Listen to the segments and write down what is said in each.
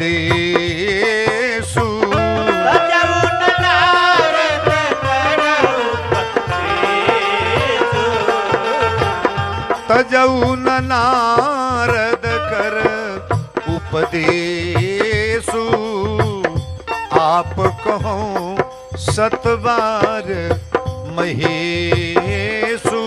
उपदेशु तजऊ नारद कर उपदेशु आप कहो सतबार महेशु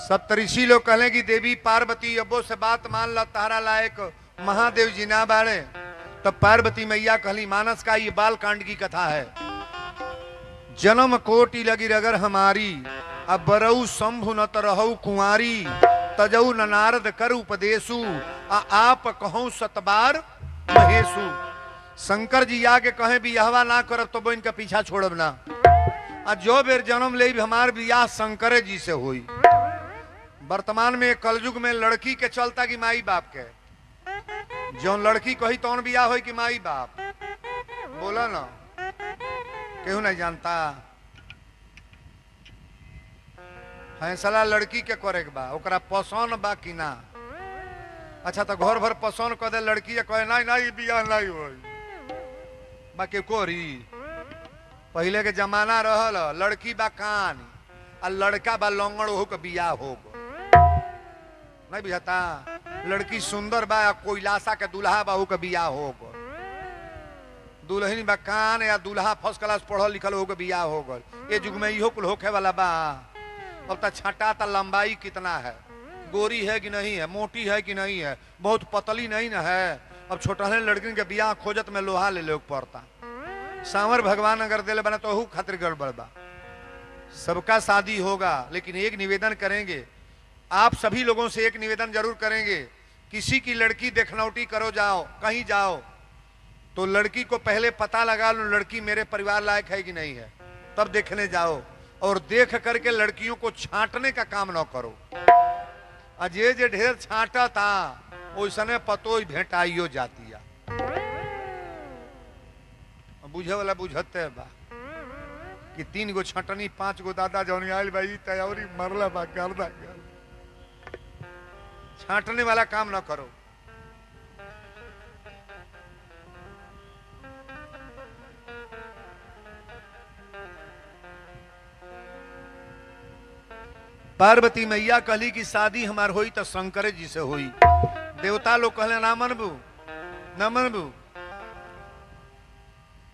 सप्तऋषि लोग कहले कि देवी पार्वती अबो से बात मान ला, तारा लायक महादेव जी ना बाड़े। तब पार्वती मैया कहली मानस का ये बाल कांड की कथा है। जन्म कोटि लगी रगर हमारी, अब बरऊ शंभु न तरहु कुंवारी, तजऊ न नारद कर उपदेशु, आप कहूं सतबार महेशु। शंकर जी आके कहे भी यहवा ना करब तो इनका पीछा छोड़ब ना। जो बेर जन्म ले हमार बियाह शंकर जी से हुई। वर्तमान में कलयुग में लड़की के चलता कि माई बाप के, जो लड़की कही तौन बियाह हो कि माई बाप, बोला ना केहू नहीं जानता। फैसला लड़की के करे के बा, ओकरा पसंद बा कि ना। अच्छा तो घर भर पसंद कर दे लड़की कहे नहीं नहीं बियाह नहीं हो बाकी कोरी। पहले के जमाना रहल लड़की बा कान आ लड़का बा लंगड़ हो के बियाह हो नहीं बुझाता। लड़की सुंदर बा कोयलासा के दूल्हा बा के बियाह हो गल। दुल्हन बा कान या दूल्हा फर्स्ट क्लास पढ़ल लिखल हो के बियाह हो गल। ये युग में इहो कुल होखे वाला बा। अब तक छाटा ता लंबाई कितना है, गोरी है कि नहीं है, मोटी है कि नहीं है, बहुत पतली नहीं ना है। अब छोटा लड़किन के बियाह खोजत में लोहा ले लोग पड़ता। सांवर भगवान अगर दिले बना तो खातिर गड़बड़ बा। सबका शादी होगा, लेकिन एक निवेदन करेंगे, आप सभी लोगों से एक निवेदन जरूर करेंगे। किसी की लड़की देखनौटी करो जाओ, कहीं जाओ तो लड़की को पहले पता लगा लो लड़की मेरे परिवार लायक है कि नहीं है, तब देखने जाओ। और देख करके लड़कियों को छांटने का काम न करो। अजय जे ढेर छांटा था ओसने पतो भेंटाइयो जाती है। बुझे वाला बुझते बा कि 3 गो छटनी 5 गो दादा जौन आयल भाई तैयारी मरला बा गर्दा। छांटने वाला काम ना करो। पार्वती मैया कहली कि शादी हमार होई तो शंकर जी से हुई। देवता लोग कहले ना मनबू ना मनबू।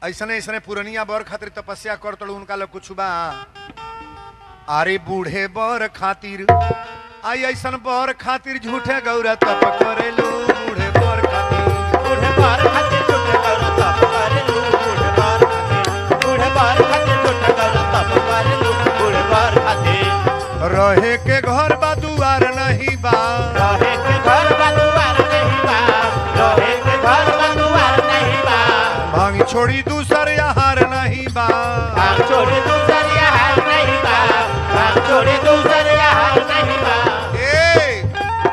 ऐसने ऐसने पुरनिया बर खातिर तपस्या कर तो उनका लोग कुछ बा। अरे बूढ़े बर खातिर आई ऐसन बर खातिर झूठे गौरा तप करेलू। बूढ़े बर खातिर बूढ़े बर खातिर झूठे गौरा तप करेलू। बूढ़े बर खातिर झूठे गौरा तप करेलू। बूढ़े बर खातिर रहे के घर बा दुआर नहीं बा। रहे के घर बा दुआर नहीं बा। रहे के घर बा दुआर नहीं बा। भांग छोड़ी दूसर यार नहीं बा। भांग छोड़ी दूसर यार नहीं बा। भांग छोड़ी दूसर यार नहीं बा।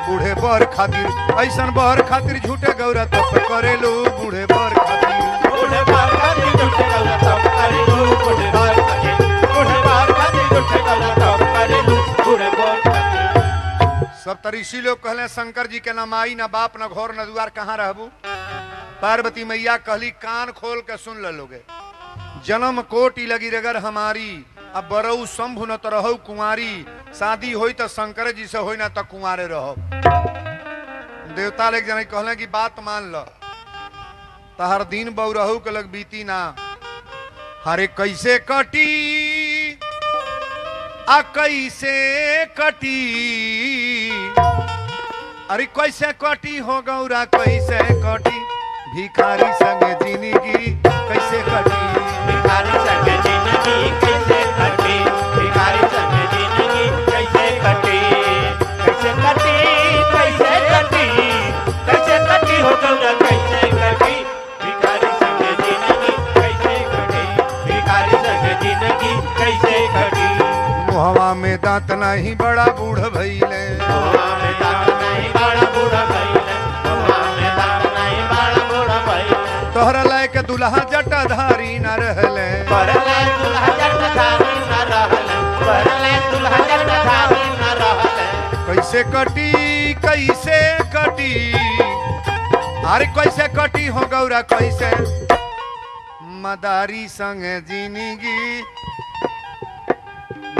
बूढ़े बर खातिर ऐसन बर खातिर झूठे गौरा तप करेलू। बूढ़े बर खातिर बूढ़े बर खातिर झूठे गौरा तप करेलू। बूढ़े बर खातिर झूठे गौरा तप करेलू। बूढ़े बर खातिर सप्तऋषि लोग कहले शंकर जी के ना माई ना बाप ना घर ना दुआर कहाँ रहबू। पार्वती मैया कहली कान खोल के सुन ल लोगे। जन्म कोटि लगी रगर हमारी, अब बरऊ शंभु न तरहु कुंवारी, शादी होई तो शंकर जी से होई ना तो कुंवारे रहो। देवता ले जने कहले कि बात मान लो, तहर दिन बहुरहु के लग बीती ना। हरे कैसे कटी आ कैसे कटी, अरे कैसे कटी हो गौरा कैसे कटी, भिखारी संग जिंदगी कैसे कटी। भिखारी संग जिंदगी कैसे कटी। भिखारी संग जिंदगी कैसे कटी। कैसे कटी कैसे कटी कैसे कटी हो गौरा कैसे कटी। भिखारी संग जिंदगी कैसे कटी। भिखारी संग जिंदगी कैसे कटी। मुहवा में दांत नहीं बड़ा बूढ़ भइले। मुहवा में दांत नहीं बड़ा बूढ़ा भइले। मुहवा में दांत नहीं बड़ा बूढ़ा भइले। तोहरा लायक के दुल्हा जटाधारी न रहले परले दुल्हा जटाधारी न रहले परले दुल्हा जटाधारी न रहले कैसे कटी अरे कैसे कटी हो गौरा कैसे मदारी संग जिंदगी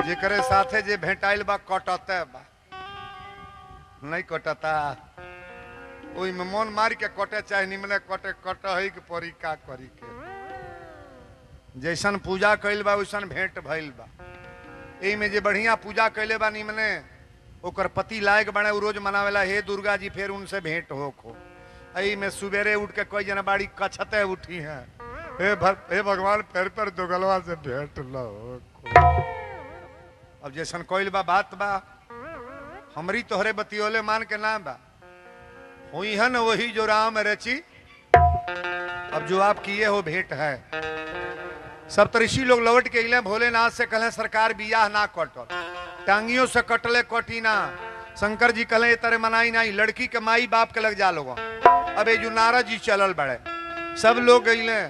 जेकरे साथे जे भेटाइल बा कटते बा नहीं कटता ओई में मन मार के कटे चाहे निमने कटे कटही के परी का करी के जैसन पूजा कइल बा वैसन भेंट भइल बा एही में जे बढ़िया पूजा कइले बा निमने ओकर पति लायक बने उ रोज मनावेला हे दुर्गा जी फिर उनसे भेंट होखो एही में सुबेरे उठ के कोई जना बाड़ी कछते उठी है हे भगवान पैर पर दोगलवा से भेंट लो अब जैसन कइल बा बात बा हमरी तोहरे बतियोले मान के ना बा हुई है न वही जो राम रची अब जो आप किए हो भेंट है सप्तऋषि लोग लौट के इले भोलेनाथ से कहले सरकार बियाह ना कटल टांगियों से कटले कटी ना शंकर जी कहले तरह मनाई नहीं लड़की के माई बाप के लग जा लोग अब जो नारद जी चलल बड़े सब लोग गईले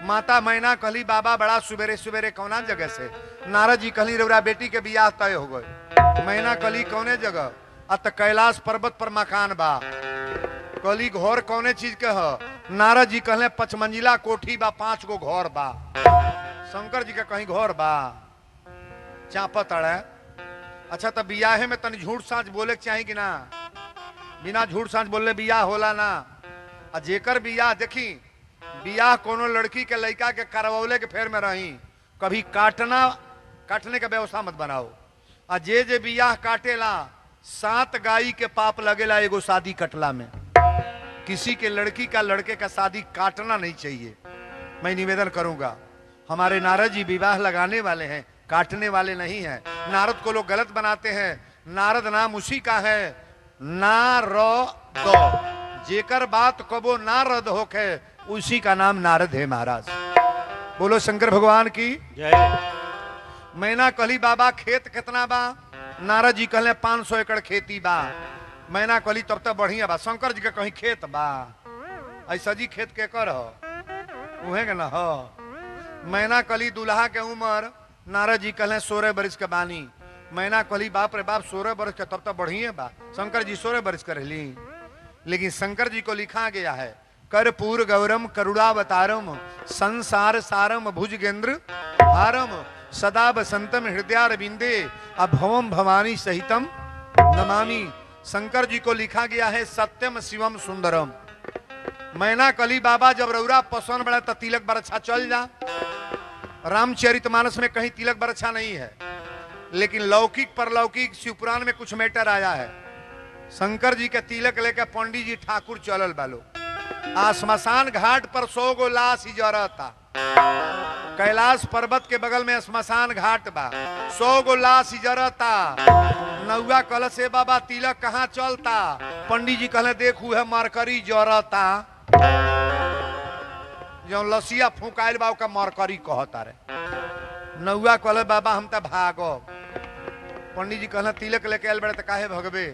माता मैना कहली बाबा बड़ा सुबेरे सुबेरे कौना जगह से नारद जी कहली रउरा बेटी के बियाह तय हो गए मैना कहली कौने जगह अत कैलाश पर्वत पर मकान बा कहली घर कौने चीज के ह नारद जी कहले 5 मंजिला कोठी बा 5 गो घर बा शंकर जी के कहीं घर बा चापत अड़े अच्छा तब बियाहे में तनी झूठ साँच बोले के चाही कि ना बिना झूठ साँच बोलले बियाह होला ना आ जेकर बियाह देखी बियाह कोनो लड़की के लड़का के करवौले के फेर में रही कभी काटने का व्यवस्था मत बनाओ आ जे बियाह काटेला 7 गाय के पाप लगेला एगो शादी कटला में किसी के लड़की का लड़के का शादी काटना नहीं चाहिए मैं निवेदन करूंगा हमारे नारद जी विवाह लगाने वाले हैं काटने वाले नहीं हैं नारद को लोग गलत बनाते हैं नारद नाम उसी का है नारद जेकर बात कबो नारद होके उसी का नाम नारद है महाराज बोलो शंकर भगवान की जय मैना कहली बाबा खेत कितना बा नारद जी कहले 500 एकड़ खेती बा मैना कहली तब तक बढ़िया बा शंकर जी के कहीं खेत बा ऐसा जी खेत के कर उहे के न हो मैना कहली दुल्हा के उम्र नारद जी कहले 16 बरस के बानी मैना कहली बाप रे बाप 16 बरस के तब तक बढ़िया बा शंकर जी 16 बरस करेली लेकिन शंकर जी को लिखा गया है कर्पूर गौरम करुणावतारम संसार सारम भुजगेंद्र हारम सदा बसंतम हृदयारविंदे अभवम भवानी सहितम नमामि शंकर जी को लिखा गया है सत्यम शिवम सुंदरम मैना कली बाबा जब रौरा पसंद बड़ा तो तिलक बरछा चल जा रामचरितमानस में कहीं तिलक बरछा नहीं है लेकिन लौकिक परलौकिक शिवपुराण में कुछ मैटर आया है शंकर जी के तिलक लेकर पंडित जी ठाकुर चलल बालो श्मशान घाट पर 100 गो लाश जरता कैलाश पर्वत के बगल में श्मशान घाट बा 100 गो लाश जरता नौआ कल से बाबा तिलक कहाँ चलता पंडित जी कहले देखू है मरकरी जरता जो लसिया फूकाइल बा ओका मरकरी कहता रे नौआ कहले बाबा हम त भागो पंडित जी कहले तिलक लेके आयल बड़े त काहे भगबे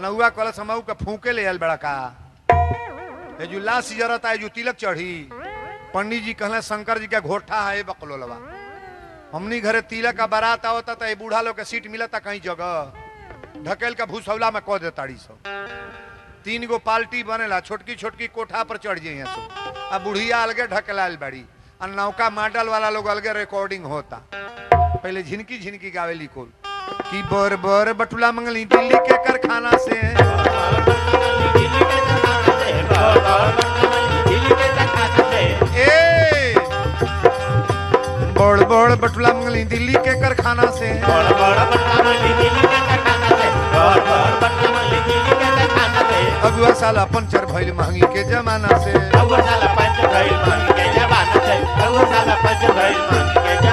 नौआ कहले समऊ के फूके ले आयल बड़ा का ये जो लाश जरता है जो तिलक चढ़ी पंडित जी कहले शंकर जी का घोटा है बकलोलवा हमनी घरे तिलक का बारात आवता तो बूढ़ा लोग के सीट मिलता कहीं जगह ढकेल का भूसौला में कह देताड़ी सब 3 गो पार्टी बनेला छोटकी छोटकी कोठा पर चढ़ जाइए सब अब बुढ़िया अलगे ढकेलाल बड़ी और नौका मॉडल वाला लोग अलगे रिकॉर्डिंग होता पहले झिनकी झिनकी गावेली कोल की बर बर बटुला मंगली दिल्ली के कारखाना से बड़ बड़ बटुला मंगली दिल्ली के कारखाना से अगुआ साला पंचर भइल महंगी के जमाना से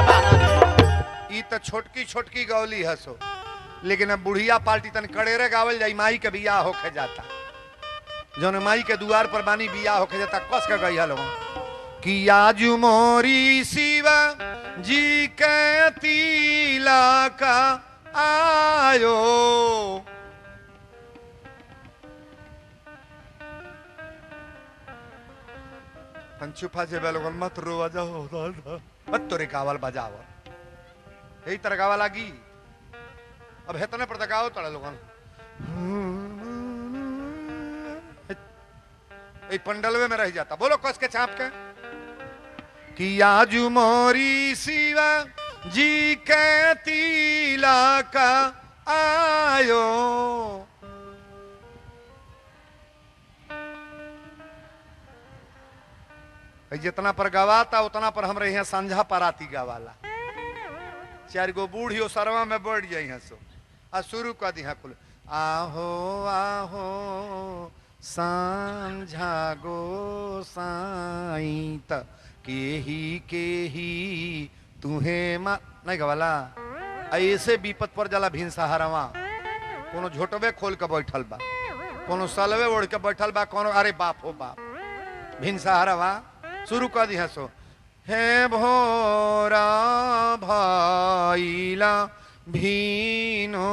ई त छोटकी छोटकी गौली हसो लेकिन अब बुढ़िया पार्टी तन कड़ेरे गावल जाई माई के बियाह होके जाता जौन माई के दुआर पर बानी बियाह होके जाता कस के गई हलो कि आजू मोरी शिवा जी के तिलक आयो पंचुफा जे लोगन मत रो जाओ मत तोरे कावल बजाव यही तरह गावा लागी अब हेतने पर गाओ तड़े लोगन ए पंडलवे में रह जाता बोलो कस के छाप के कि आजू मोरी शिवा जी के तिलक आयो जितना पर गवाता उतना पर हम यहाँ संझा पराती गवाला 4 गो बूढ़ियो सरवा में बढ़ जाइए सो आ शुरू कर दी कुल आहो आहो संझा गो साई त केही तुहे मा नहीं गवाला ऐसे विपत पर जाला भिनसहारवा कोनो झोटवे खोल के बैठल बा कोनो सलवे ओढ़ के बैठल बा कोनो अरे बाप हो बाप भिनसहारवा शुरू कर दी सो हे भोरा भाईला भीनो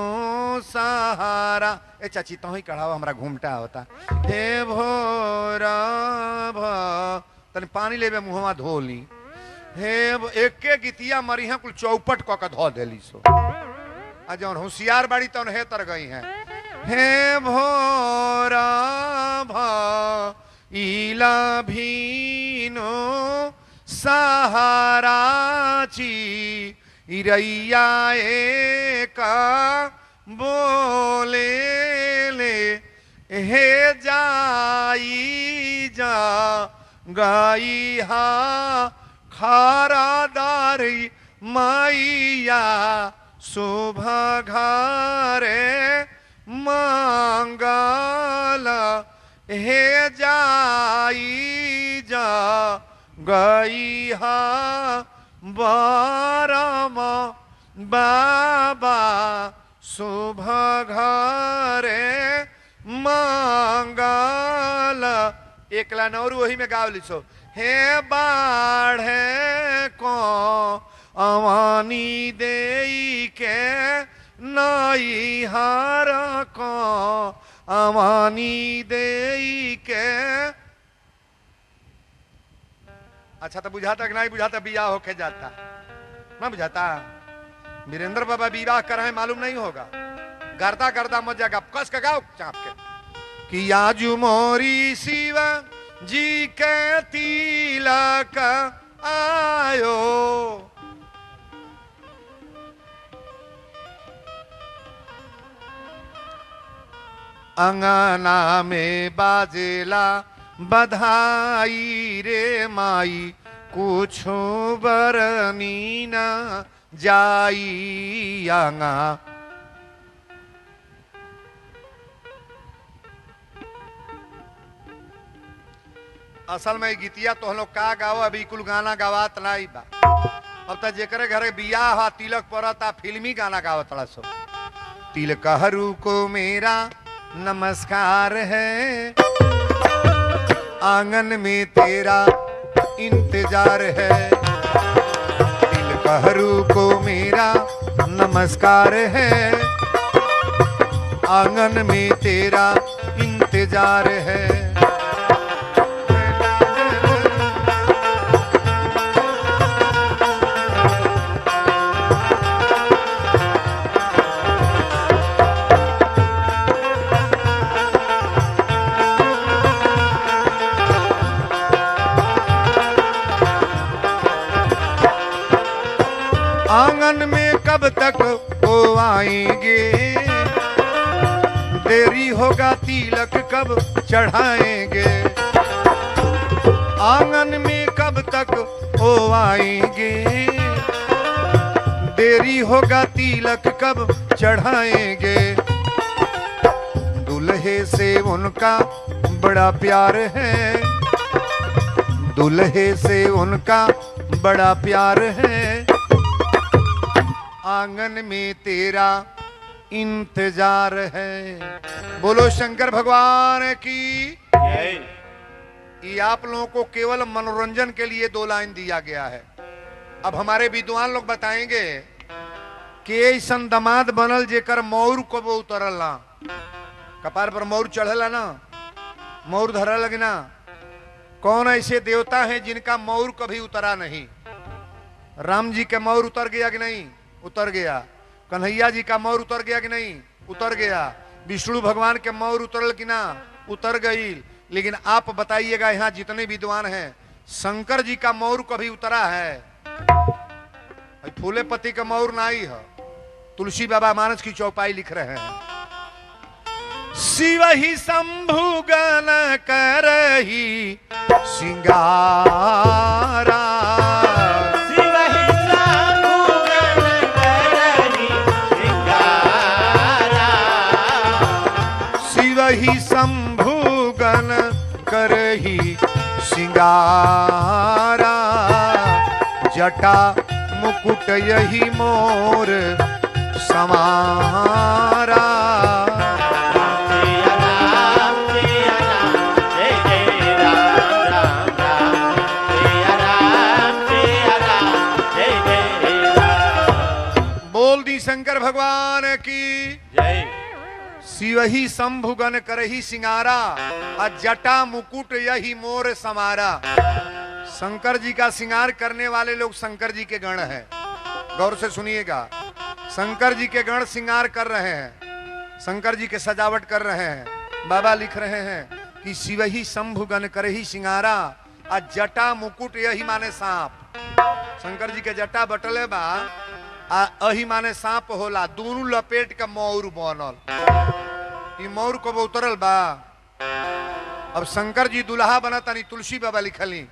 सहारा ए चाची तो ही कढ़ावा हमारा घूमटा होता हे भोरा भा तने पानी लेबे मुहवा धोली हे एके गीतिया मरी है कुल चौपट क के धो देली सो आ जौन होशियार बाड़ी तौन हे तर गई है हे भोरा भा इला भीनो सहाराची इरैया एका बोले ले हे जाई जा गाई हा खारा दारी मैया शोभा घरे मंगला हे जाई जा गई हा बाराम बाबा शुभ घरे मंगल एकला नौरू वही में गाव लिसो हे बाढ़े को अवानी देई के नई हार को अवानी देई के अच्छा तो बुझाता कि नहीं बुझाता बियाह होके जाता ना बुझाता वीरेंद्र बाबा विवाह कर रहे मालूम नहीं होगा गर्दा गर्दा मत जाएगा कस के गाओ चाप के कि आजू मोरी शिवा जी के तिलक आयो अंगना में बाजेला बधाई रे माई कुछ बरनी ना जाई आंगा असल में गीतिया तो हम लोग का गाओ अभी कुल गाना गावात नहीं बा अब तक जेकरे घरे बियाह हा तिलक पड़ता फिल्मी गाना गावत तड़ा सो तिलक हरू को मेरा नमस्कार है आंगन में तेरा इंतजार है तिलक हरू को मेरा नमस्कार है आंगन में तेरा इंतजार है आंगन में कब तक वो आएंगे देरी होगा तिलक कब चढ़ाएंगे आंगन में कब तक वो आएंगे देरी होगा तिलक कब चढ़ाएंगे दूल्हे से उनका बड़ा प्यार है दूल्हे से उनका बड़ा प्यार है आंगन में तेरा इंतजार है बोलो शंकर भगवान की ये आप लोगों को केवल मनोरंजन के लिए 2 लाइन दिया गया है अब हमारे विद्वान लोग बताएंगे कि ऐसा दमाद बनल जेकर मौर को वो उतरल ना कपार पर मौर चढ़ला ना मौर धरल लगे ना कौन ऐसे देवता हैं जिनका मौर कभी उतरा नहीं? राम जी के मौर उतर गया कि नहीं? उतर गया। कन्हैया जी का मौर उतर गया कि नहीं? उतर गया। विष्णु भगवान के मौर उतरल कि ना? उतर गई। लेकिन आप बताइएगा यहाँ जितने विद्वान हैं, शंकर जी का मौर कभी उतरा है? फूले पति का मौर नाई है। तुलसी बाबा मानस की चौपाई लिख रहे हैं, शिव ही शंभु गण करही सिंगारा, शिव ही शंभु गण करही सिंगारा, शिव ही शंभु गण करही सिंगारा, जटा मुकुट यही मोर समारा। सिया राम जय जय राम राम राम, सिया राम जय जय राम। बोल दी शंकर भगवान की जय। शिव ही शंभु गण करही सिंगारा, और जटा मुकुट यही मोर समारा। शंकर जी का श्रृंगार करने वाले लोग शंकर जी के गण हैं। गौर से सुनिएगा, शंकर जी के गण श्रृंगार कर रहे हैं, शंकर जी के सजावट कर रहे हैं। बाबा लिख रहे हैं कि शिव ही शंभु गण करही सिंगारा, आ जटा मुकुट यही माने सांप। शंकर जी के जटा बटले बा, आ अही माने सांप होला। दोनों लपेट के मौर बनल। ई मौर कब उतरल बा? अब शंकर जी दुल्हा बना तनी तुलसी बाबा लिखली,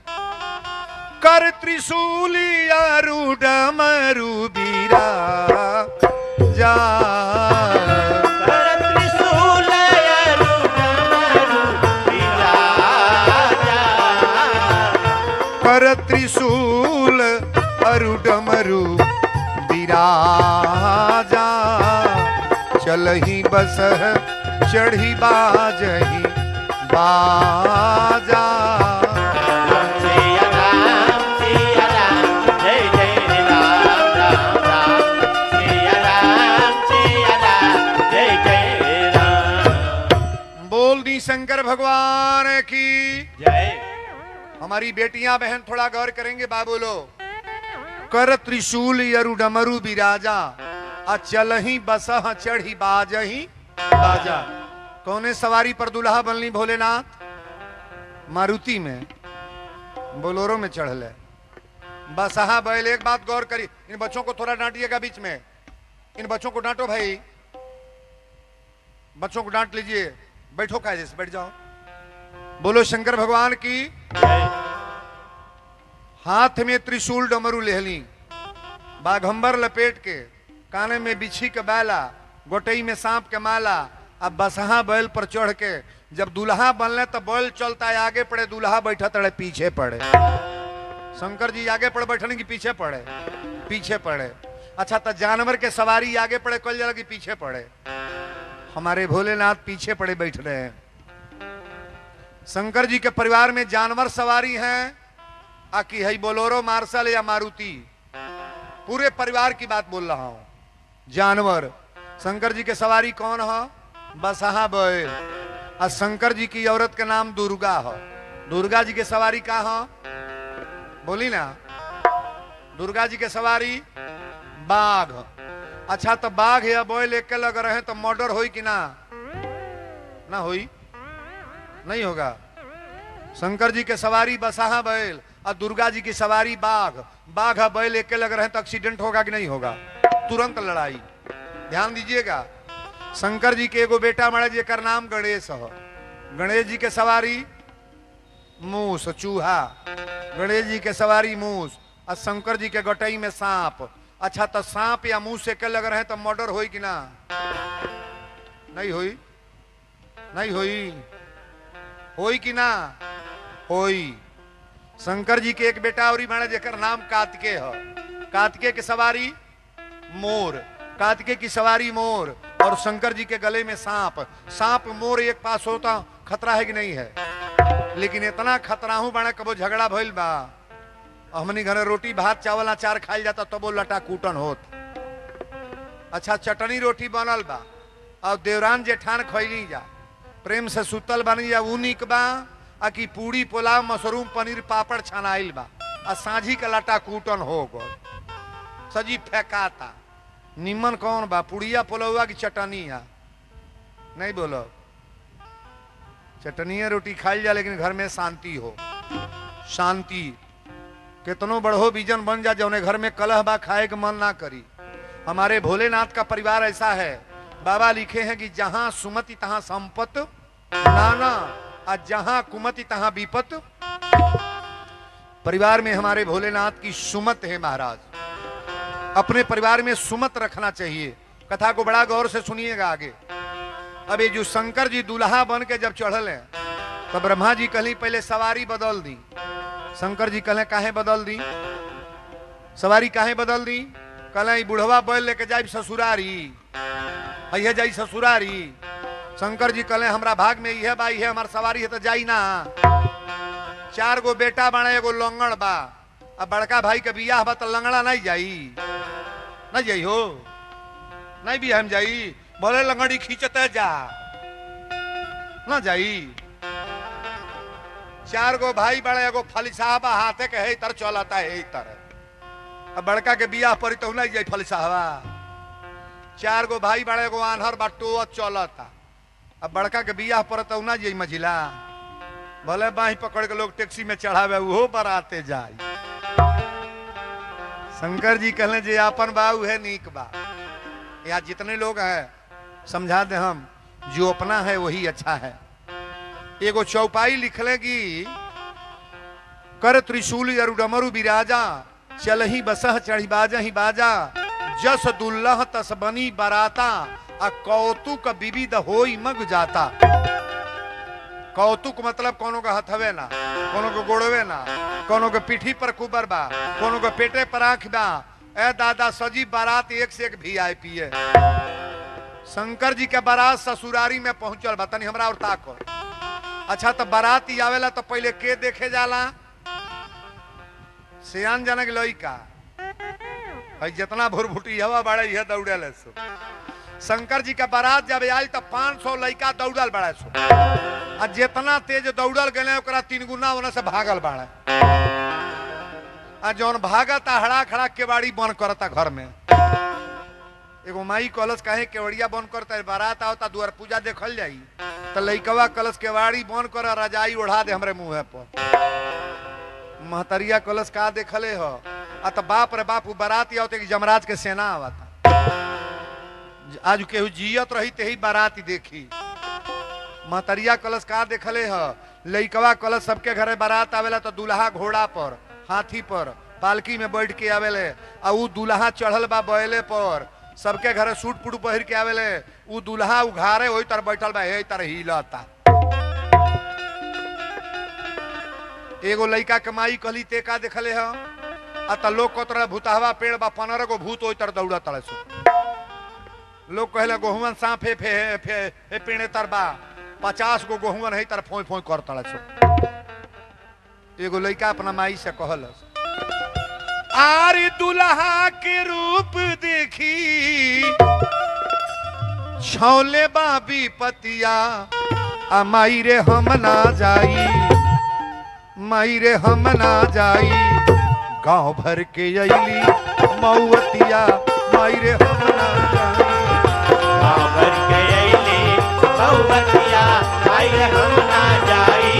कर त्रिशूली आरूढ़ मरु बीरा जा, कर त्रिशूल आरूढ़ मरु बिराजा, कर त्रिशूल आरूढ़ मरु बिराजा, चलही बस चढ़ी बाजही बाजा। सिया राम जय जय राम राम राम, सिया राम जय जय राम। बोल दी शंकर भगवान की जय। हमारी बेटियां बहन थोड़ा गौर करेंगे बाबू लो। कर त्रिशूल यरु डमरू बिराजा, अचलही बसह चढ़ी बाजही बाजा। कौने सवारी पर दुल्हा बनली भोलेनाथ? मारुति में, बोलोरो में चढ़ले। बसहा बैल। एक बात गौर करी, इन बच्चों को थोड़ा डांटिएगा बीच में। इन बच्चों को डांटो भाई, बच्चों को डांट लीजिए। बैठो कायदे से, बैठ जाओ। बोलो शंकर भगवान की। हाथ में त्रिशूल डमरू लेहली, बाघंबर लपेट के, काने में बिछी के बैला, गोटई में सांप के माला। अब बसहा बैल पर चढ़ के जब दूल्हा बनले तो बैल चलता है आगे पड़े, दूल्हा बैठा तड़े पीछे पड़े। शंकर जी आगे पड़े बैठने की पीछे पड़े, पीछे पड़े। अच्छा तो जानवर के सवारी आगे पड़े कल जरा की पीछे पड़े। हमारे भोलेनाथ पीछे पड़े बैठ रहे हैं। शंकर जी के परिवार में जानवर सवारी हैं, आकी है बोलोरो, मार्शल या मारुति। पूरे परिवार की बात बोल रहा हूं। जानवर शंकर जी के सवारी कौन है? बसहा बैल। और शंकर जी की औरत का नाम दुर्गा है। दुर्गा जी के सवारी का है? बोली ना, दुर्गा जी के सवारी बाघ। अच्छा तो बाघ या बैल एक के लग रहे तो मर्डर होई कि ना? ना होई, नहीं होगा। शंकर जी के सवारी बसहा बैल और दुर्गा जी की सवारी बाघ। बाघ और बैल एक के लग रहे तो एक्सीडेंट होगा कि नहीं होगा? तुरंत लड़ाई। ध्यान दीजिएगा। शंकर जी के एगो बेटा मरे जेकर नाम गणेश है। गणेश जी के सवारी मूस, चूहा। गणेश जी के सवारी मूस और शंकर जी के गटई में सांप। अच्छा तो सांप या मूस से के लग रहे तो मर्डर होई कि ना? नहीं होई, नहीं होई, होई कि ना? होई। शंकर जी के एक बेटा और माने जेकर नाम कार्तिकेय है। कार्तिकेय की सवारी मोर। कार्तिकेय की सवारी मोर और शंकर जी के गले में सांप। सांप मोर एक पास होता खतरा है कि नहीं है? लेकिन इतना खतरा हूं बना कबो झगड़ा भइल बा। हमनी घरे रोटी भात चावल अचार खाइल जाता तबो लटा कूटन होत। अच्छा चटनी रोटी बनल बा और देवरान जेठान खैली जा, प्रेम से सुतल बनी जा, ऊ निक बा आ कि पूड़ी पुलाव मशरूम पनीर पापड़ छनाइल बा आ सांझी का लाटा कूटन हो गो सजी फेंकाता निमन कौन बा पुड़िया पुलौआ की चटनिया नहीं बोलो चटनिया रोटी खाई जा लेकिन घर में शांति हो शांति कितनो बढ़ो बीजन बन जा जौने घर में कलह बा खाए के मन ना करी। हमारे भोलेनाथ का परिवार ऐसा है बाबा लिखे हैं कि जहां सुमति तहां संपत नाना और जहां कुमति तहां विपत। परिवार में हमारे भोलेनाथ की सुमत है महाराज अपने परिवार में सुमत रखना चाहिए। कथा को बड़ा गौर से सुनिएगा आगे। अब ये जो शंकर जी दूल्हा बन के जब चढ़ल है तो ब्रह्मा जी कहली पहले सवारी बदल दी। शंकर जी कहले काहे बदल दी सवारी काहे बदल दी कहले बुढ़वा बैल लेके जाई ससुरारी है जाई ससुरारी। शंकर जी कहले हमरा भाग में यह बा यह हमार सवारी है तो जाई ना। 4 गो बेटा बना एगो लंगड़ बा अब बड़का भाई के बियाह बा तो लंगड़ा नहीं जाई हो नहीं भी हम जाई बोले लंगड़ी खींचते जा ना जाई। 4 गो भाई बड़े एगो फलिसाहबा हाथे के है तर चलता है तरह अब बड़का के बियाह पर तो नहीं जाई फलिसाहबा। 4 गो भाई बड़े एगो आन्हर बाटो चलता अब बड़का के बियाह पर तो ना जाई मझिला भले बाही पकड़ के लोग टैक्सी में चढ़ावे वो बराते जाई। शंकर जी कहले जे अपन बाऊ है नीक बा यहाँ जितने लोग हैं समझा दे हम जो अपना है वही अच्छा है। एगो चौपाई लिख लेगी कर त्रिशूल अरुडमरु विराजा चलही बसह चढ़ी बाजा ही बाजा जस दुल्लह तस बनी बराता आ कौतुक विविध होई मग जाता। कौतुक मतलब कोनो का हथवे ना कोनो को गोड़वे ना कोनो के पीठी पर कुबर बा कोनो के पेटे पर आंख बा। ए दादा सजी बारात एक से एक VIP है। शंकर जी के बारात ससुरारी में पहुंचल बा तनी हमरा और ताको। अच्छा तो बारात ही आवेला तो पहले के देखे जाला सियान जनक लइका भाई जितना भुरभुटी हवा बड़ा यह दौड़े सो। शंकर जी का बारात जब आई तो 500 लइका दौड़ल बड़ा सो आ जितना तेज दौड़ल गए 3 गुना वना से भागल बड़ा आ जौन भागता हड़ा खड़ा केवाड़ी बंद करता घर में। एगो माई कलश काहे केवड़िया बंद करता है बारात आवता द्वार पूजा देखल जाई तो लइकवा कलश केवाड़ी बंद कर रजाई ओढ़ा दे हमरे मुंह पर। महतरिया कलश का देखले हो आ तो बाप रे बाप बारात आवते कि जमराज के सेना आवता। आज केहू जियत रही ते ही बारात देखी। महतरिया कलश का देखले हो लइकवा कलश सबके घरे बारात आवेला तो दूल्हा घोड़ा पर हाथी पर पालकी में बैठ के आवेले आ उ दूल्हा चढ़ल बा बैले पर सबके घरे सूट पुट पहिर के आवेले उ दूल्हा उघारे ओई तर बैठल बा हे तर हिलता। एगो लइका कमाई कहली ते का देखले हो आ त लोग कोतरा भूतहवा पेड़ बा 15 गो भूत ओई तर दौड़ा तड़े सो। लोग कहले गोहुवन सांप हे पेड़े तर बा 50 गो गोहुवन है तर फोई फोई कर तड़े सो। एगो लइका अपना माई से कहलस आरी दुल्हा के रूप देखी छौले बाबी पतिया आ माई रे हम ना जाई माई रे हम ना जाई गांव भर के अइली मऊतिया माई रे हम ना जाई गाँव भर के अइली मऊतिया माई रे हम ना जाई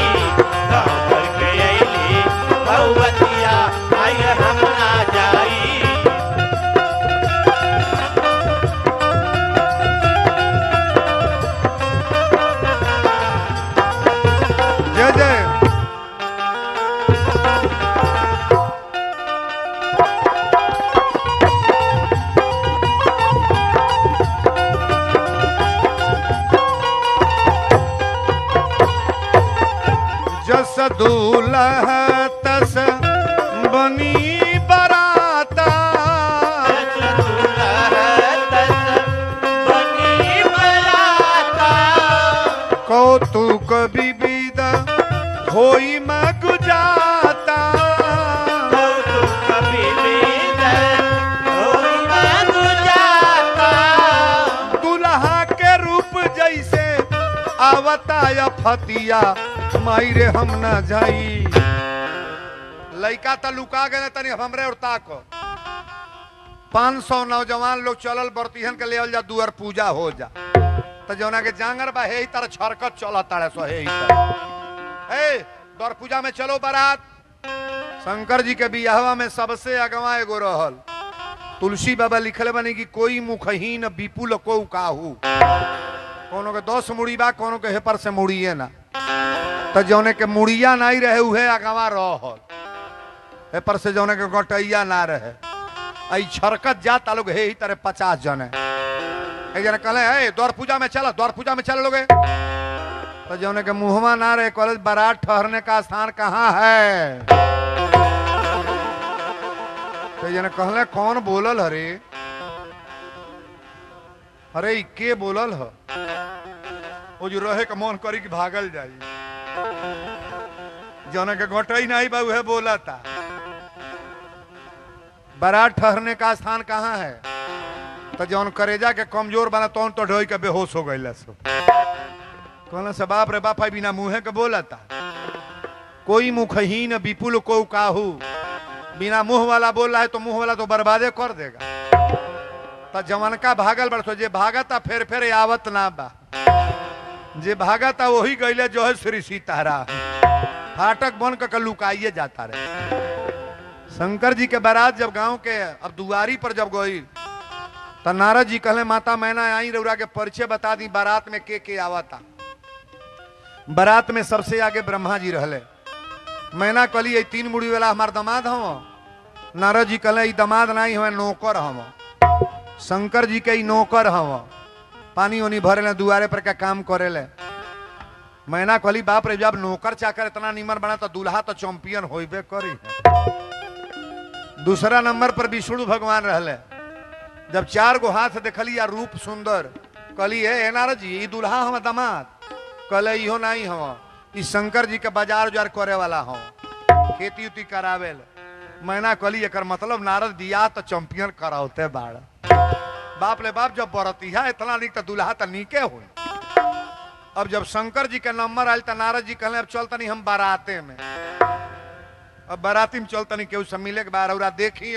गाँव भर के अइली मऊतिया माई रे हम ना जाई। जय जय जस दूल्हा तस बनी बराता कौतुक विविध होई मग जाता दूल्हा के रूप जैसे आवता या फतिया माई रे हम ना जाई। लइका त लुका गए तनी हमरे और ताक 500 नौजवान लोग चलल बरतिहन के लेवल जा दुआर पूजा हो जा तो जौना के जांगर बा हे तर छरकत चलत ताड़े सो हे द्वार पूजा में चलो बारात। शंकर जी के बियाहवा में सबसे अगवा एगो रहल तुलसी बाबा लिखले बनी कि कोई मुखहीन विपुल को काहू, कोनो के 10 मुड़ी बा कोनो के हेपर से मुड़िए ना, तो जौने के मुड़िया नहीं रहे उहे अगवा रहल, हेपर से जौने के गोटैया ना रहे। आई छरकत जाता लोग हे ही तरह 50 जने एक जने कहले द्वार पूजा में चला, द्वार पूजा में चले लोगे, तो जौने के मुहमा ना रहे कॉलेज बारात ठहरने का स्थान कहाँ है। तो जने कहले कौन बोलल हरे, अरे के बोलल ह, वो जो रहे का मन करी कि भागल जाई, जौने के गोटई नहीं बा उहे बोला था। बारात ठहरने का स्थान कहाँ है, तो जौन करेजा के कमजोर बना तौन तो ढोई के बेहोश हो गई सब। कहना से बाप रे बाप बिना मुँहे के बोला था, कोई मुखहीन विपुल को काहू, बिना मुंह वाला बोल रहा है तो मुंह वाला तो बर्बादे कर देगा। तो जवन का भागल बरसो जे भागता फेर आवत ना बा, जे भागता वही गईले जो है श्री सीतारा फाटक बन के लुकाइए जाता रहे। शंकर जी के बारात जब गांव के अब दुआरी पर जब गई तो नारद जी कहले माता मैना आई रउरा के परिचय बता दी बारात में के आवता। बारात में सबसे आगे ब्रह्मा जी रहले। मैना कहली ये 3 मुड़ी वाला हमार दामाद हम। नारद जी कहले दामाद नहीं हमें नौकर हम। शंकर जी के नौकर हम, पानी उनी भरे दुआरे पर का काम करे ले। मैना कहली बाप रे जब नौकर चाकर इतना निमन बना तो दूल्हा तो चैंपियन होइबे करी। दूसरा नंबर पर विष्णु भगवान रहले। जब 4 गो हाथ देखली या रूप सुंदर, कहली हे नारद जी दूल्हा हम दामाद, कहले इहो नहीं हम, ई शंकर जी के बाजार उजार करे वाला हम, खेती उती करावे। मैना कहली एकर मतलब नारद बियाह तो चैंपियन करावते बाड़। बाप ले बाप जब बरतिया इतना निक तो दूल्हा तो नीके हो। अब जब शंकर जी के नंबर आयल तो नारद जी कहले अब चलता नहीं हम बाराते में। अब बाराती में चलता नहीं केहू से मिले के बार और देखी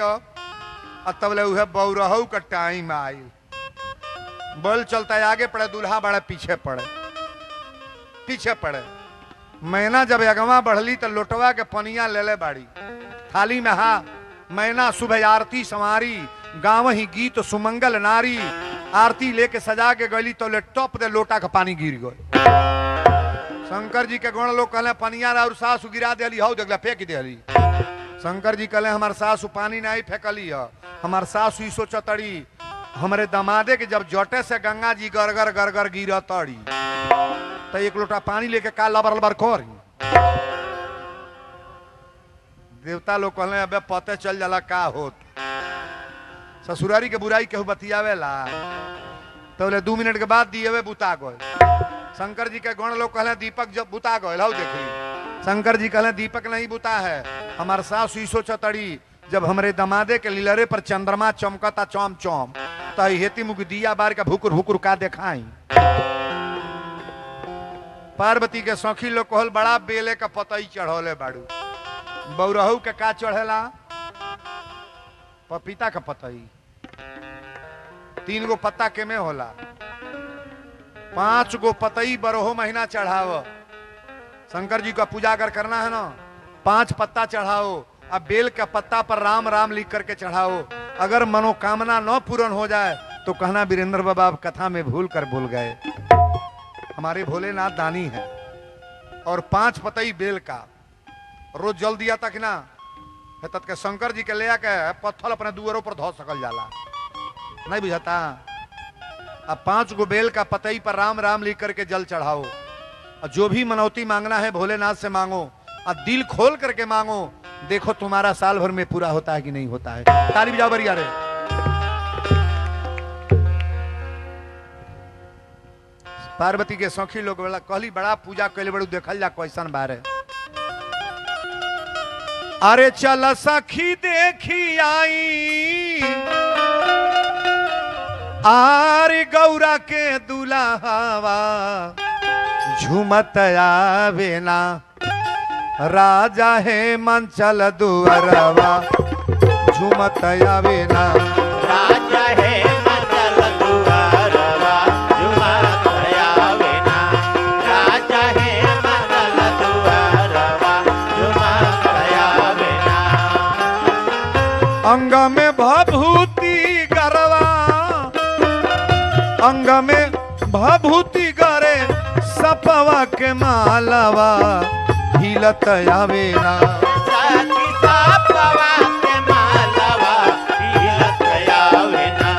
तब ले उहे बौरहू का टाइम आई। बल चलता है आगे पड़े, दूल्हा बड़े पीछे पड़े। मैना जब अगवा बढ़ली तो लोटवा के पनिया ले ले बाड़ी थाली में। हाँ मैना सुबह आरती संवारी, गाँव ही गीत सुमंगल नारी, आरती लेके सजा के गली तो ले टॉप दे लोटा का पानी गिर गई। शंकर जी के गण लोग कहले पनिया और सासु गिरा दिली, हौ देखला फेंक दिली। शंकर जी कहले हमार सासु पानी नहीं फेंकली है, हमार सासु ई सोचतड़ी हमारे दमादे के जब जटे से गंगा जी गरगर गरगर गिरतड़ी तो 1 लोटा पानी लेके का लबर लबर करी। देवता लोग कहले अबे पते चल जाला का होत। ससुरारी के बुराई केहू बतियावेला तो 2 मिनट के बाद दिए बुता गए। शंकर जी के गण लोग कहले दीपक जब बुता गए, हौ देखी। शंकर जी कहले दीपक नहीं बुता है, हमार सासु ई सोचतड़ी जब हमरे दमादे के लीलरे पर चंद्रमा चमकता चौम चौम तो हेती मुख दिया बार का भुकुर भुकुर का देखाई। पार्वती के सौखी लोग कहल बड़ा बेले का पतई चढ़ौले बाड़ू। बौरहू के का चढ़ेला पपीता का पतई। 3 गो पत्ता के में होला, 5 गो पतई बरहो महीना चढ़ाओ। शंकर जी का पूजा अगर करना है ना 5 पत्ता चढ़ाओ, अब बेल का पत्ता पर राम राम लिख करके चढ़ाओ। अगर मनोकामना न पूर्ण हो जाए तो कहना वीरेंद्र बाबा आप कथा में भूल कर भूल गए, हमारे भोलेनाथ दानी है। और 5 पतई बेल का रोज जल दिया तक ना है तक के शंकर जी के ले आके पत्थर अपने दुआरों पर धो सकल जाला, नहीं बुझाता। अब 5 गो बेल का पतई पर राम राम लिख करके जल चढ़ाओ। और जो भी मनौती मांगना है भोलेनाथ से मांगो और दिल खोल करके मांगो, देखो तुम्हारा साल भर में पूरा होता है कि नहीं होता है। ताली बजाओ बढ़िया रे। पार्वती के सौखी लोग कहली बड़ा पूजा कैले बड़ू, देखल जा कैसन बारे। अरे चल सखी देखी आई आरे गौरा के दुल्हावा झूमत आवे ना राजा है मंचल दुअरवा झूमत आवे ना राजा है मंगल दुआरवा झुमत आवे ना राजा है मंगल दुआरवा झुमत आवे ना अंग में भभूति गरवा अंग में भभूति गरे सपवा के मालवा हिलत आवे ना साथी सापवा के मालवा हिलत आवे ना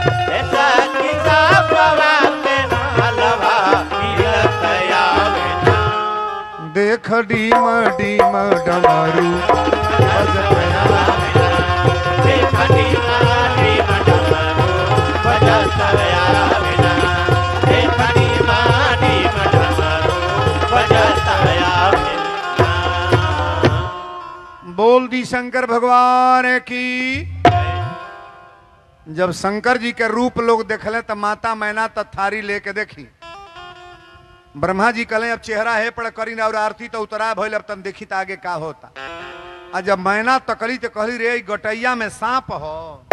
साथी सापवा के मालवा हिलत आवे ना देख डीम डीम डमरू बजत आवे ना। देख डीमा डीमा डमरू बजत आवे ना देख डीमा डीमा डमरू बजत आवे ना बोल दी शंकर भगवान की। जब शंकर जी के रूप लोग देखले तो माता मैना तो थारी लेके देखी ब्रह्मा जी कहले अब चेहरा है पड़ करी ना और आरती तो उतरा भइल अब तन देखी तो आगे का होता। आ जब मैना तकली तो कहली रे गटैया में सांप हो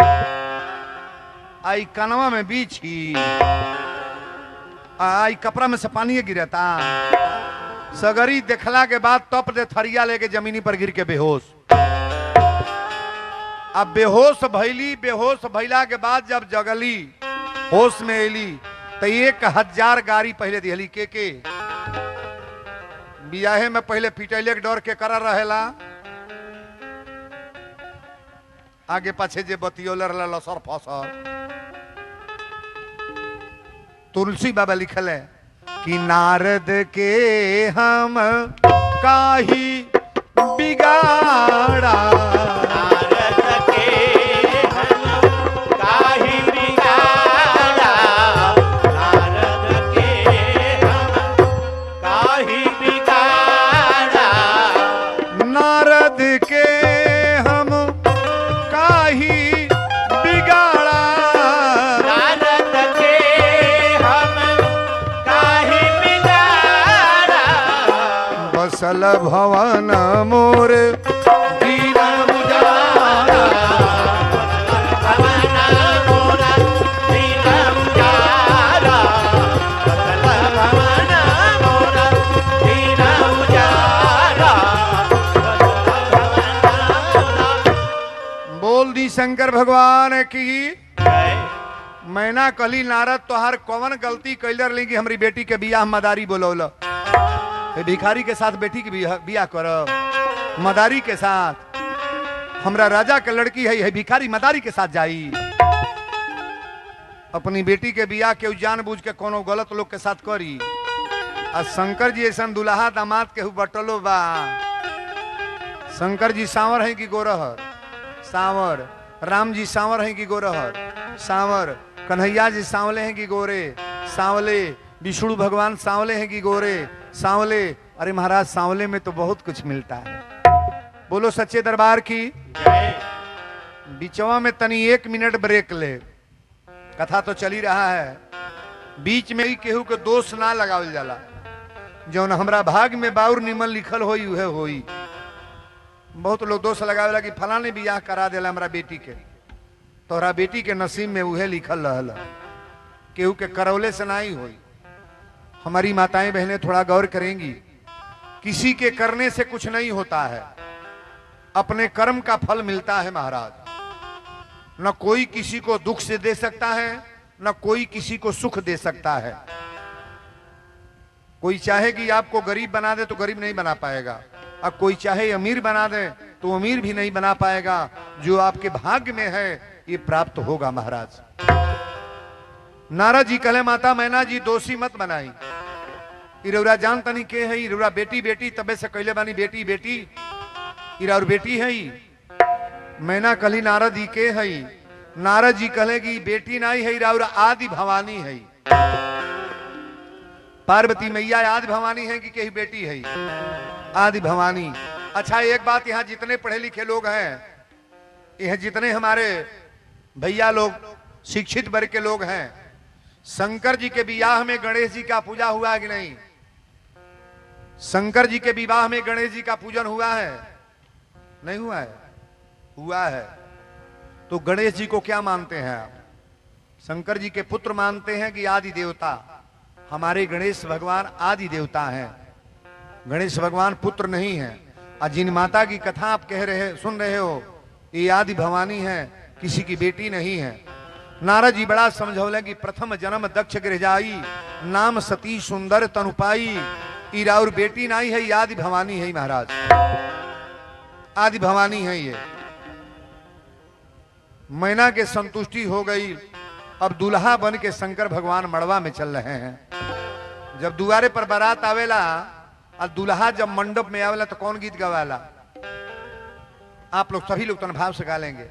आई कनवा में बीछी आई कपड़ा में से पानी गिरता सगरी देखला के बाद तप दे थरिया लेके जमीनी पर गिर के बेहोश। अब बेहोश भैली बेहोश भैला के बाद जब जगली होश में एली तो 1000 गाड़ी पहले दिहली के बियाहे में पहले पिटैले के डर के करा रहेला आगे पाछे जे बतियोलर लसर फसर। तुलसी बाबा लिखल है कि नारद के हम काही बिगाड़ा नारद के हम काहि बिगाड़ा नारद के हम काहि बिगाड़ा नारद के हम काही बिगाड़ा नारद के हम काहि बिगाड़ा बसल भवन मोर दीन उजारा भवन मोरा दीन उजारा बसल भवन मोरा दीन उजारा बसल भवन बोल दी शंकर भगवान की। जय मैना कली नारद तोहार कौन गलती कैलर लेंगी हमारी बेटी के बियाह मदारी बोलौल भिखारी के साथ बेटी के बियाह कर मदारी के साथ हमरा राजा के लड़की है भिखारी मदारी के साथ जाई अपनी बेटी के बियाह के जानबूझ के कोनो गलत लोग के साथ करी। आ शंकर जी ऐसा दुल्हा दामाद के बटलो बा। शंकर जी सांवर है कि गोरहर सांवर राम जी सांवर है कि गोरहर सांवर कन्हैया जी सांवले हैं कि गोरे सांवले विष्णु भगवान सांवले हैं कि गोरे सांवले। अरे महाराज सांवले में तो बहुत कुछ मिलता है। बोलो सच्चे दरबार की। जय बीचवा में तनी 1 मिनट ब्रेक ले कथा तो चली रहा है बीच में ही केहू के दोष ना लगावल जाला जौन हमरा भाग में बाउर निमन लिखल होई उहे होई। बहुत लोग दोष लगावेला कि फलाने बियाह करा देला हमरा बेटी के तोहरा बेटी के नसीब में उहे लिखल रहल केहू के करौले से ना ही होई। हमारी माताएं बहनें थोड़ा गौर करेंगी किसी के करने से कुछ नहीं होता है अपने कर्म का फल मिलता है महाराज। न कोई किसी को दुख से दे सकता है न कोई किसी को सुख दे सकता है। कोई चाहे कि आपको गरीब बना दे तो गरीब नहीं बना पाएगा और कोई चाहे अमीर बना दे तो अमीर भी नहीं बना पाएगा। जो आपके भाग्य में है ये प्राप्त होगा महाराज। नारद जी कहले माता मैना जी दोषी मत बनाई इरौरा जान तनी के है इरौरा बेटी बेटी तबे से कहले बानी बेटी बेटी इरा और बेटी है मैना कहली नारद जी के है नारद जी कहले कि बेटी नहीं है इरा और आदि भवानी है। पार्वती मैया आदि भवानी है कि कहीं बेटी है आदि भवानी। अच्छा एक बात यहाँ जितने पढ़े लिखे लोग हैं यह जितने हमारे भैया लोग शिक्षित वर्ग के लोग हैं शंकर जी के बियाह में गणेश जी का पूजा हुआ कि नहीं शंकर जी के विवाह में गणेश जी का पूजन हुआ है? नहीं हुआ है? हुआ है। तो गणेश जी को क्या मानते हैं आप? शंकर जी के पुत्र मानते हैं कि आदि देवता? हमारे गणेश भगवान आदि देवता हैं। गणेश भगवान पुत्र नहीं है। और जिन माता की कथा आप सुन रहे हो, ये आदि भवानी है, किसी की बेटी नहीं है। नारद जी बड़ा समझौले कि प्रथम जन्म दक्ष गृह जाई, नाम सती सुंदर तनुपाई। ईरा और बेटी नहीं है, ये आदि भवानी है महाराज, आदि भवानी है ये। मैना के संतुष्टि हो गई। अब दूल्हा बन के शंकर भगवान मड़वा में चल रहे हैं। जब दुआरे पर बारात आवेला और दूल्हा जब मंडप में आवेला तो कौन गीत गवाला? आप लोग सभी लोग तो भाव से गा लेंगे।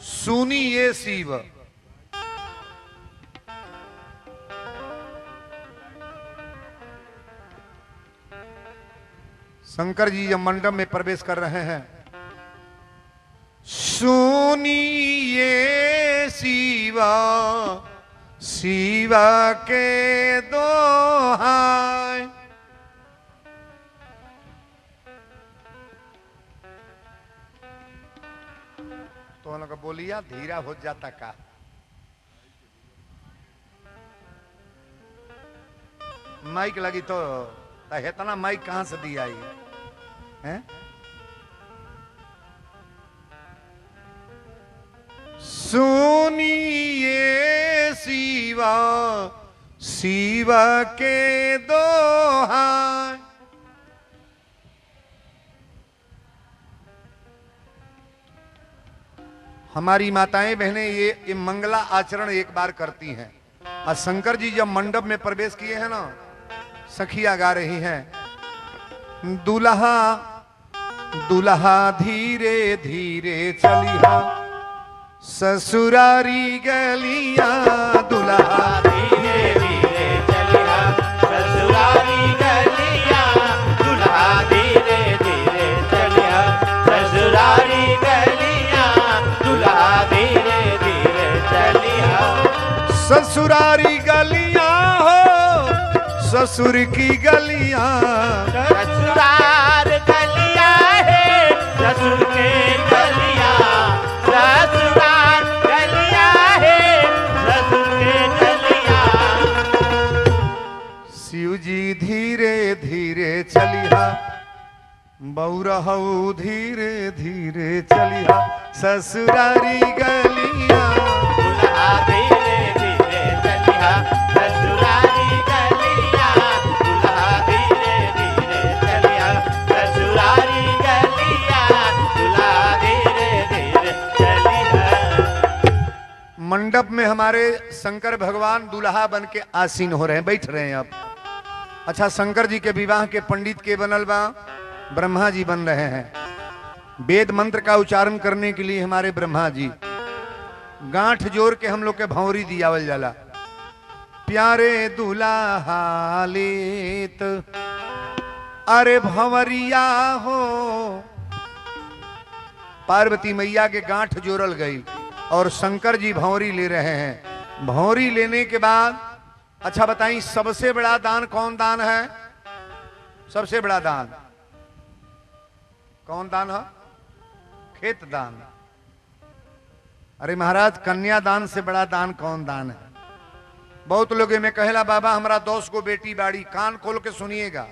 सुनी ये शिव शंकर जी जब मंडप में प्रवेश कर रहे हैं, सुनिए शिवा शिवा के दोहाय। तो उन लोग बोलिया धीरा हो जाता का? माइक लगी तो इतना माइक कहां से दी आई है? सुनिए शिवा शिवा के दोहाय। हमारी माताएं बहनें ये मंगला आचरण एक बार करती हैं। और शंकर जी जब मंडप में प्रवेश किए हैं ना, सखिया गा रही हैं, दुल्हा दुल्हा धीरे धीरे चलिहा ससुरारी गलिया। दुल्हा धीरे धीरे चलिया ससुरारी गलिया। दुल्हा धीरे धीरे चलिया ससुरारी गलिया। दुल्हा धीरे धीरे चलिया ससुरारी गलिया हो, ससुर की गलिया। ससुरार गलिया है ससुर के गलिया। ससुरार गलिया है ससुर के गलिया। शिव जी धीरे धीरे चलिहा, बौरहु धीरे धीरे चलिहा ससुरारी गलिया। दुल्हा धीरे धीरे चलिहा ससुरारी गलिया। दुल्हा धीरे धीरे चलिहा ससुरारी गलिया। दुल्हा धीरे धीरे चलिहा। मंडप में हमारे शंकर भगवान दूल्हा बन के आसीन हो रहे हैं, बैठ रहे हैं। अब अच्छा, शंकर जी के विवाह के पंडित के बनल बा? ब्रह्मा जी बन रहे हैं। वेद मंत्र का उच्चारण करने के लिए हमारे ब्रह्मा जी गांठ जोड़ के हम लोग के भौरी दियावल जाला। प्यारे दुल्हा लेत अरे भंवरिया हो। पार्वती मैया के गांठ जोड़ल गई और शंकर जी भौरी ले रहे हैं। भौरी लेने के बाद अच्छा बताइए, सबसे बड़ा दान कौन दान है? सबसे बड़ा दान कौन दान है? खेत दान। अरे महाराज, कन्यादान से बड़ा दान कौन दान है? बहुत लोग में कहेला बाबा हमरा 10 को बेटी बाड़ी। कान खोल के सुनिएगा,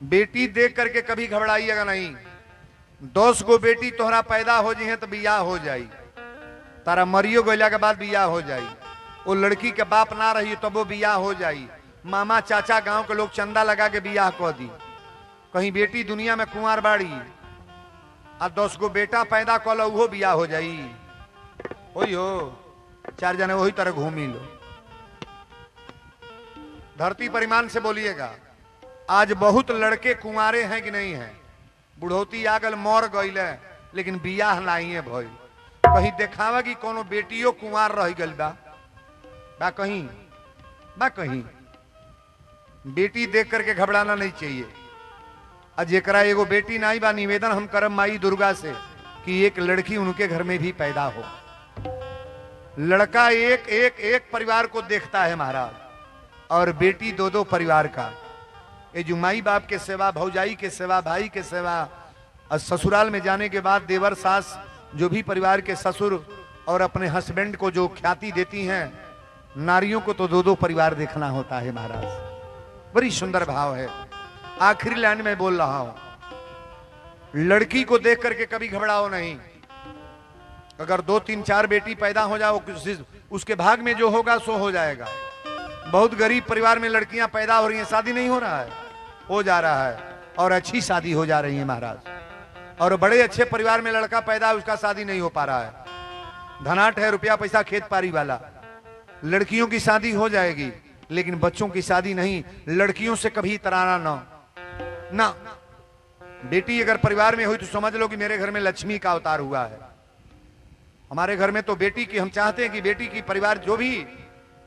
बेटी देख करके कभी घबराइएगा नहीं। 10 को बेटी तोहरा पैदा हो जी है तो बियाह हो जाई, तारा मरियो गोला के बाद बियाह हो जाई। वो लड़की के बाप ना रही तो वो बियाह हो जाई। मामा चाचा गांव के लोग चंदा लगा के बियाह कह दी। कहीं बेटी दुनिया में कुंवार बाड़ी आ 10 को बेटा पैदा कल वो बियाह हो जाई। हो 4 जने वही तरह घूमी लो। धरती परिमाण से बोलिएगा, आज बहुत लड़के कुंवारे हैं कि नहीं है? बुढ़ौती आगल मर गईल लेकिन बियाह नहीं है भइल। कहीं देखावा कि कोनो बेटियों कुंवार रह गल बा कहीं बा कहीं। बेटी देख करके घबराना नहीं चाहिए। आज जेकरा एगो बेटी नहीं बा, निवेदन हम करम माई दुर्गा से कि एक लड़की उनके घर में भी पैदा हो। लड़का एक एक एक परिवार को देखता है महाराज। और बेटी दो दो परिवार का। ये जो माई बाप के सेवा, भौजाई के सेवा, भाई के सेवा, और ससुराल में जाने के बाद देवर सास जो भी परिवार के ससुर और अपने हस्बैंड को जो ख्याति देती हैं, नारियों को तो दो दो परिवार देखना होता है महाराज। बड़ी सुंदर भाव है। आखिरी लाइन में बोल रहा हूं, लड़की को देख करके कभी घबराओ नहीं। अगर 2 3 4 बेटी पैदा हो जाओ, उसके भाग में जो होगा सो हो जाएगा। बहुत गरीब परिवार में लड़कियां पैदा हो रही हैं, शादी नहीं हो रहा है, हो जा रहा है, और अच्छी शादी हो जा रही है महाराज। और बड़े अच्छे परिवार में लड़का पैदा है, उसका शादी नहीं हो पा रहा है। धनाट है, रुपया पैसा खेत पारी वाला। लड़कियों की शादी हो जाएगी, लेकिन बच्चों की शादी नहीं। लड़कियों से कभी तराना ना। बेटी अगर परिवार में हुई तो समझ लो कि मेरे घर में लक्ष्मी का अवतार हुआ है। हमारे घर में तो बेटी की, हम चाहते हैं कि बेटी की परिवार जो भी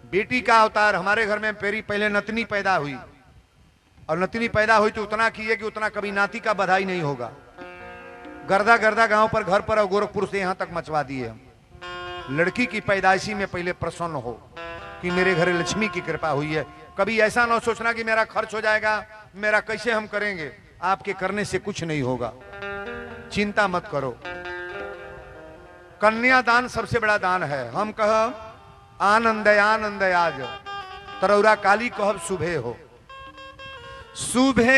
बेटी का अवतार। हमारे घर में पहले नतनी पैदा हुई, और नतनी पैदा हुई तो उतना किए कि उतना कभी नाती का बधाई नहीं होगा। गर्दा गर्दा गांव पर, घर पर और गोरखपुर से यहां तक मचवा दिए हम। लड़की की पैदाइशी में पहले प्रसन्न हो कि मेरे घर लक्ष्मी की कृपा हुई है। कभी ऐसा ना सोचना कि मेरा खर्च हो जाएगा, मेरा कैसे हम करेंगे। आपके करने से कुछ नहीं होगा, चिंता मत करो। कन्यादान सबसे बड़ा दान है। हम कह आनंद आनंद आज, तरौरा काली कहब सुबह हो। सुबह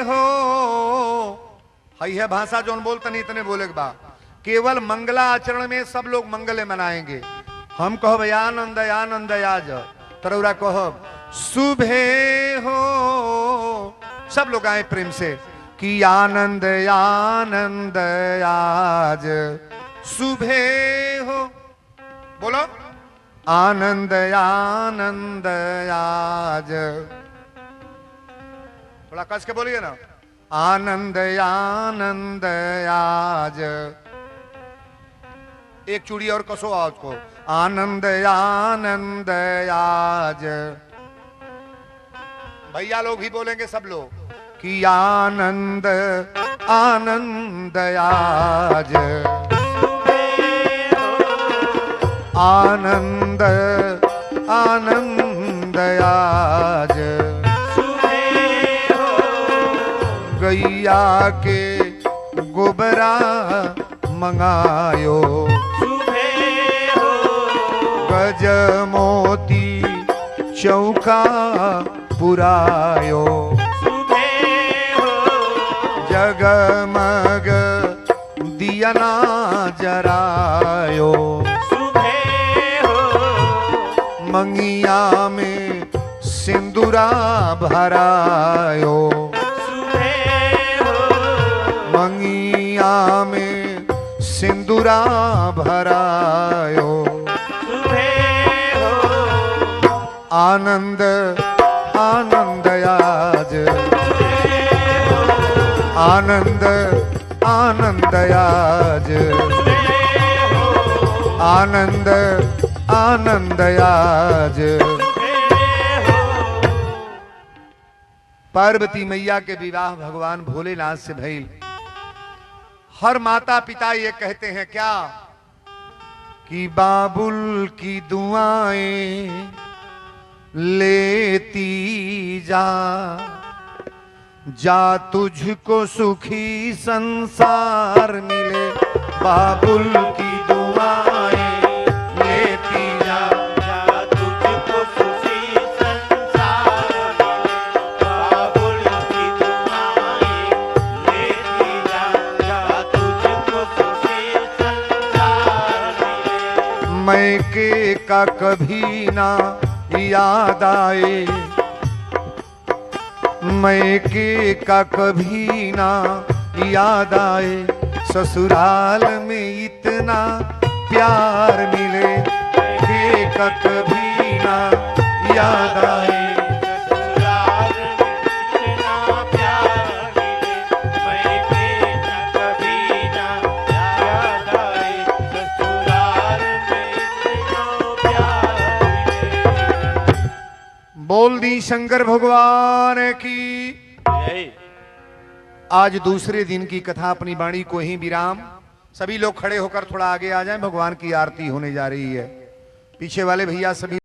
हो हई है भाषा जोन बोलते नहीं इतने बोले के बा। केवल मंगला आचरण में सब लोग मंगल मनाएंगे। हम कहब आनंद आनंद आज, तरौरा कहब सुबह हो। सब लोग आए प्रेम से कि आनंद आनंद आज सुबह हो। बोलो आनंद आनंद आज, थोड़ा कस के बोलिए ना। आनंद आनंद आज, एक चूड़ी और कसो आज को। आनंद आनंद आज, भैया लोग ही बोलेंगे सब लोग कि आनंद आनंद आज। आनंद आनंद आज, गैया के गोबरा मंगायो। गज मोती चौका पुरायो। जगमग दियना जरायो। मंगिया में सिंदूरा भरायो। मंगिया में सिंदूरा भरायो। आनंद आनंद आज, आनंद आनंद आज, आनंद आनंद आज। पार्वती मैया के विवाह भगवान भोलेनाथ से भइल। हर माता पिता ये कहते हैं क्या कि बाबुल की दुआएं लेती जा, जा तुझको सुखी संसार मिले। बाबुल की दुआएं लेती जा, जा तुझको सुखी संसार मिले। बाबुल की दुआएं लेती जा, जा तुझको सुखी संसार मिले। मैके का कभी ना याद आए, मैके का कभी ना याद आए। ससुराल में इतना प्यार मिले, मैके का कभी ना याद आए। ससुराल में इतना प्यार मिले, मैके का कभी ना याद आए। ससुराल में इतना प्यार मिले। बोल दी शंकर भगवान की। आज दूसरे दिन की कथा अपनी वाणी को ही विराम। सभी लोग खड़े होकर थोड़ा आगे आ जाएं, भगवान की आरती होने जा रही है। पीछे वाले भैया सभी